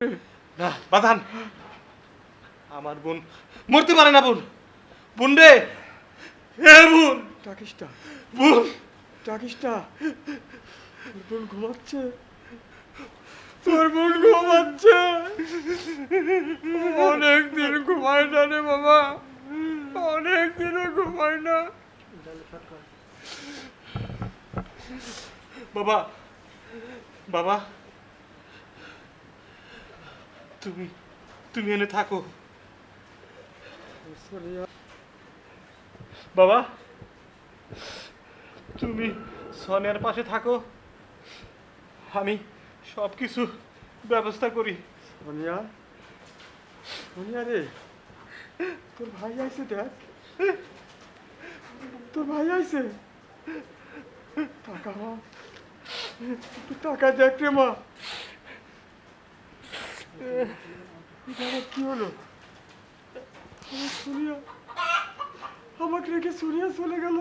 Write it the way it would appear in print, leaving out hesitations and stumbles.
না বাজান, আমার বোন মরতে পারে না। বোন, বোন রে, হে বোন, ডাকিস না, বোন, ডাকিস না। তোর বোন ঘুমাচ্ছে, তোর বোন ঘুমাচ্ছে। অনেক দিন ঘুমায় না রে বাবা, অনেক দিনও ঘুমায় না। বাবা, বাবা, তুমি তুমি এনে থাকো। সোনিয়া, বাবা, তুমি সোনিয়ার পাশে থাকো, আমি সব কিছু ব্যবস্থা করি। সোনিয়া, সোনিয়া রে, তোর ভাই আইছে, দেখ তোর ভাই আইছে। টাকা মা, একটু টাকা দেখ রে মা। এটা আবার কি হলো? আমার সোনিয়া, আমাকে রেখে সোনিয়া চলে গেল।